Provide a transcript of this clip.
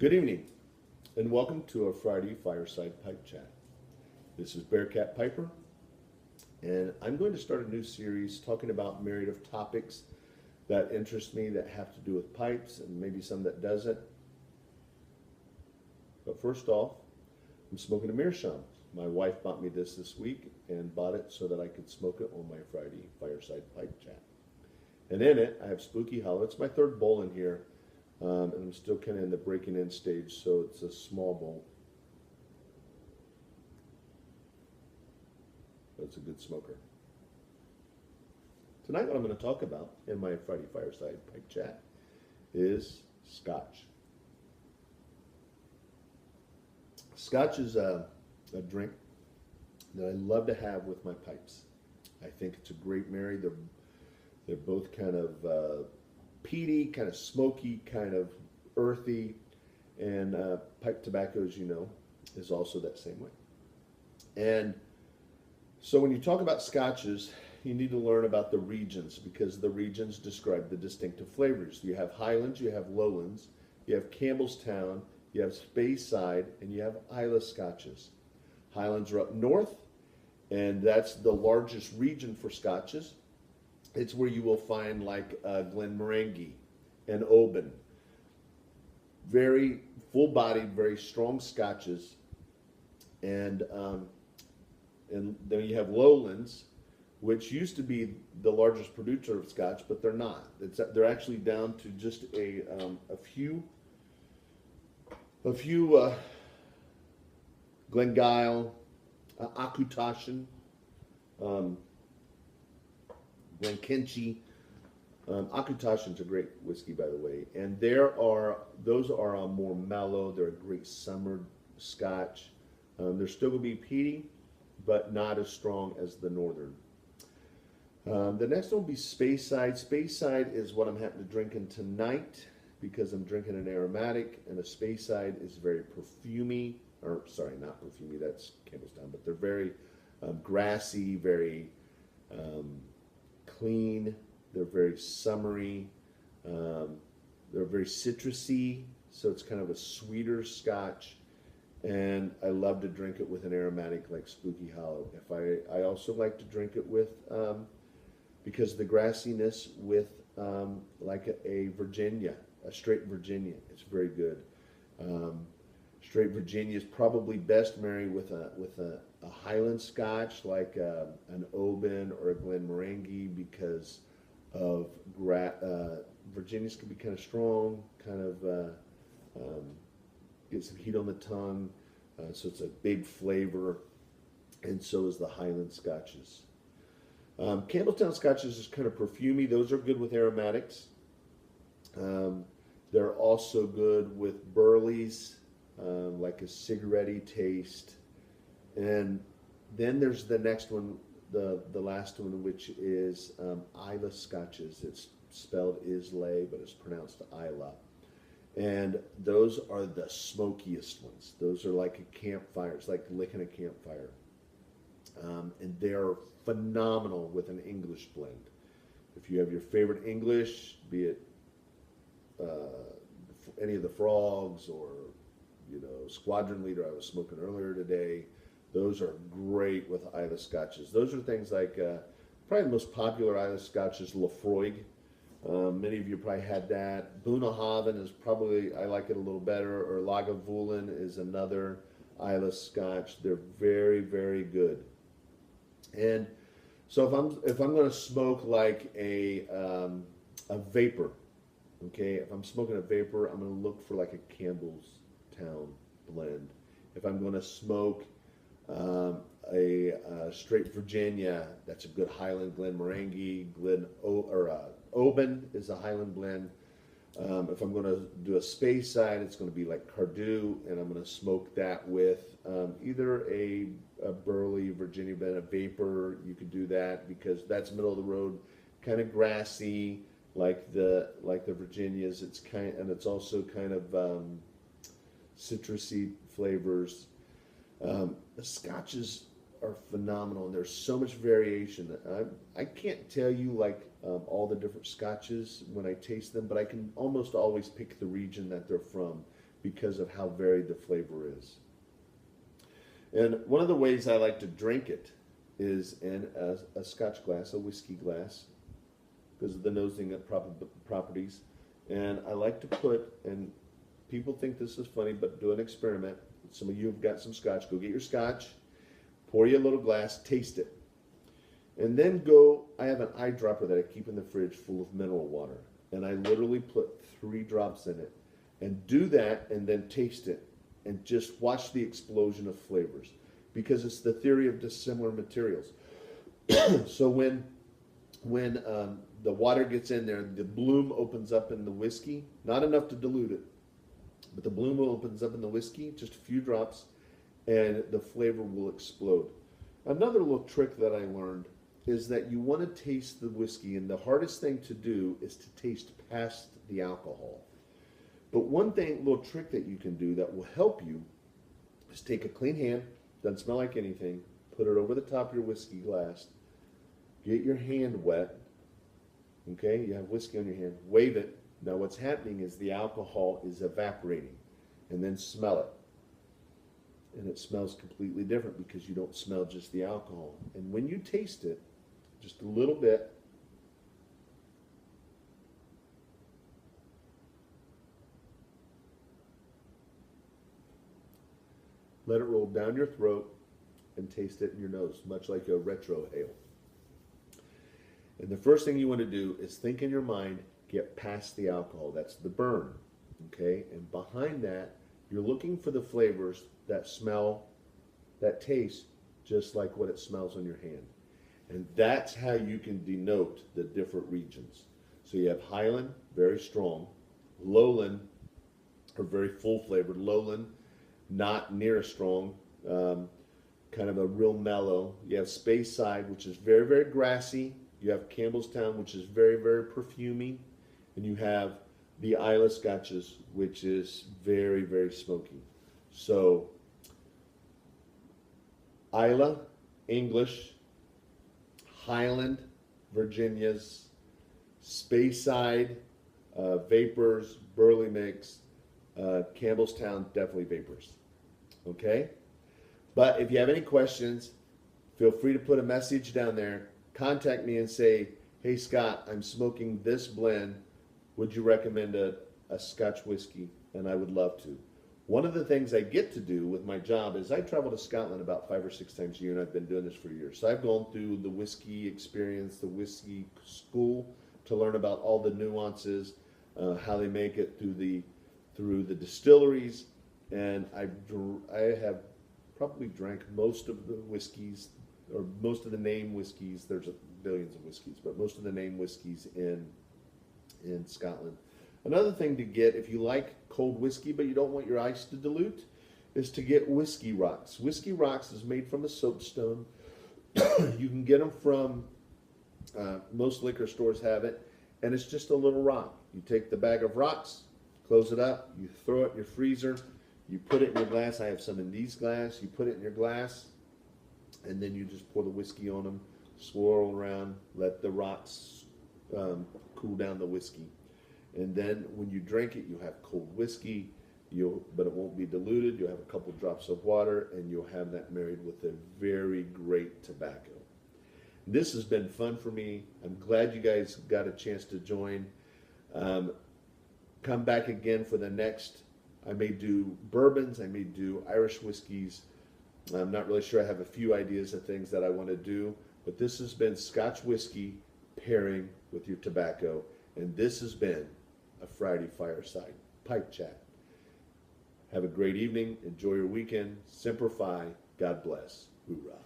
Good evening, and welcome to our Friday Fireside Pipe Chat. This is Bearcat Piper, and I'm going to start a new series talking about myriad of topics that interest me that have to do with pipes and maybe some that doesn't. But first off, I'm smoking a meerschaum. My wife bought me this week and bought it so that I could smoke it on my Friday Fireside Pipe Chat. And in it, I have Spooky Hollow. It's my third bowl in here. And I'm still kind of in the breaking in stage, so it's a small bowl. But it's a good smoker. Tonight what I'm going to talk about in my Friday Fireside Pipe Chat is Scotch. Scotch is a drink that I love to have with my pipes. I think it's a great marry. They're both kind of peaty, kind of smoky, kind of earthy, and pipe tobacco, as you know, is also that same way. And so when you talk about scotches, you need to learn about the regions, because the regions describe the distinctive flavors. You have Highlands, you have Lowlands, you have Campbellstown, you have Speyside, and you have Islay Scotches. Highlands are up north, and that's the largest region for scotches. It's where you will find like Glenmorangie and Oban. Very full-bodied, very strong scotches. And then you have Lowlands, which used to be the largest producer of scotch, but they're not. They're actually down to just a few Glengyle, Akutashan, Glenkinchie. Akutashan's a great whiskey, by the way, and those are more mellow. They're a great summer scotch. They're still going to be peaty, but not as strong as the northern. The next one will be Speyside. Speyside is what I'm happening to drinking tonight because I'm drinking an aromatic, and a Speyside is very perfumey. Or sorry, not perfumey. That's Campbellstown, but they're very grassy, very clean. They're very summery. They're very citrusy, so it's kind of a sweeter scotch. And I love to drink it with an aromatic like Spooky Hollow. I also like to drink it with, because of the grassiness, with like a Virginia, a straight Virginia. It's very good. Straight Virginia is probably best married with a Highland Scotch like an Oban or a Glenmorangie, because of Virginias can be kind of strong, kind of get some heat on the tongue, so it's a big flavor, and so is the Highland Scotches. Campbellstown Scotches is kind of perfumey. Those are good with aromatics. They're also good with burleys, like a cigarette-y taste. And then there's the next one, the last one, which is Islay Scotches. It's spelled Islay, but it's pronounced Isla. And those are the smokiest ones. Those are like a campfire. It's like licking a campfire. And they're phenomenal with an English blend. If you have your favorite English, be it any of the Frogs or Squadron Leader I was smoking earlier today, those are great with Islay Scotches. Those are things like, probably the most popular Islay Scotch is Lafroig. Many of you probably had that. Bunnahabhain is probably, I like it a little better, or Lagavulin is another Islay Scotch. They're very, very good. And so if I'm going to smoke like a vapor, okay, if I'm smoking a vapor, I'm going to look for like a Campbellstown blend. If I'm going to smoke a straight Virginia, that's a good Highland Glenmorangie. Oban is a Highland blend. If I'm going to do a Speyside, it's going to be like Cardew, and I'm going to smoke that with either a burley Virginia blend, a vapor. You could do that because that's middle of the road, kind of grassy, like the Virginias. It's also kind of citrusy flavors. The scotches are phenomenal, and there's so much variation. I can't tell you like all the different scotches when I taste them, but I can almost always pick the region that they're from. because of how varied the flavor is. And one of the ways I like to drink it is in a Scotch glass, a whiskey glass, because of the nosing properties. And I like to put, and people think this is funny, but do an experiment. Some of you have got some Scotch. Go get your Scotch, pour you a little glass, taste it. And then go, I have an eyedropper that I keep in the fridge full of mineral water. And I literally put 3 drops in it. And do that and then taste it. And just watch the explosion of flavors. Because it's the theory of dissimilar materials. So when the water gets in there, the bloom opens up in the whiskey. Not enough to dilute it. But the bloom opens up in the whiskey, just a few drops. And the flavor will explode. Another little trick that I learned is that you want to taste the whiskey, and the hardest thing to do is to taste past the alcohol. But one little trick that you can do that will help you is take a clean hand, doesn't smell like anything, put it over the top of your whiskey glass, get your hand wet, okay, you have whiskey on your hand, wave it. Now what's happening is the alcohol is evaporating, and then smell it. And it smells completely different because you don't smell just the alcohol. And when you taste it, just a little bit, let it roll down your throat and taste it in your nose, much like a retro ale. And the first thing you want to do is think in your mind, get past the alcohol. That's the burn, okay? And behind that, you're looking for the flavors that smell, that taste just like what it smells on your hand. And that's how you can denote the different regions. So you have Highland, very strong. Lowland, or very full flavored. Lowland, not near as strong, kind of a real mellow. You have Speyside, which is very, very grassy. You have Campbellstown, which is very, very perfumey. And you have the Islay Scotches, which is very, very smoky. So, Islay, English, Highland, Virginia's, Speyside, Vapors, Burley Mix, Campbellstown, definitely Vapors. Okay? But if you have any questions, feel free to put a message down there. Contact me and say, hey Scott, I'm smoking this blend. Would you recommend a Scotch whiskey? And I would love to. One of the things I get to do with my job is I travel to Scotland about 5 or 6 times a year, and I've been doing this for years. So I've gone through the whiskey experience, the whiskey school, to learn about all the nuances, how they make it through the distilleries. And I have probably drank most of the whiskeys, or most of the name whiskeys. There's billions of whiskeys, but most of the name whiskeys in Scotland. Another thing to get, if you like cold whiskey but you don't want your ice to dilute, is to get Whiskey Rocks. Whiskey Rocks is made from a soapstone. You can get them from, most liquor stores have it, and it's just a little rock. You take the bag of rocks, close it up, you throw it in your freezer, you put it in your glass. I have some in these glass. You put it in your glass, and then you just pour the whiskey on them, swirl around, let the rocks cool down the whiskey. And then when you drink it, you have cold whiskey, but it won't be diluted. You'll have a couple drops of water, and you'll have that married with a very great tobacco. This has been fun for me. I'm glad you guys got a chance to join. Come back again for the next. I may do bourbons. I may do Irish whiskeys. I'm not really sure. I have a few ideas of things that I want to do. But this has been Scotch whiskey pairing with your tobacco. And this has been a Friday Fireside Pipe Chat. Have a great evening. Enjoy your weekend. Semper Fi. God bless. Hoorah.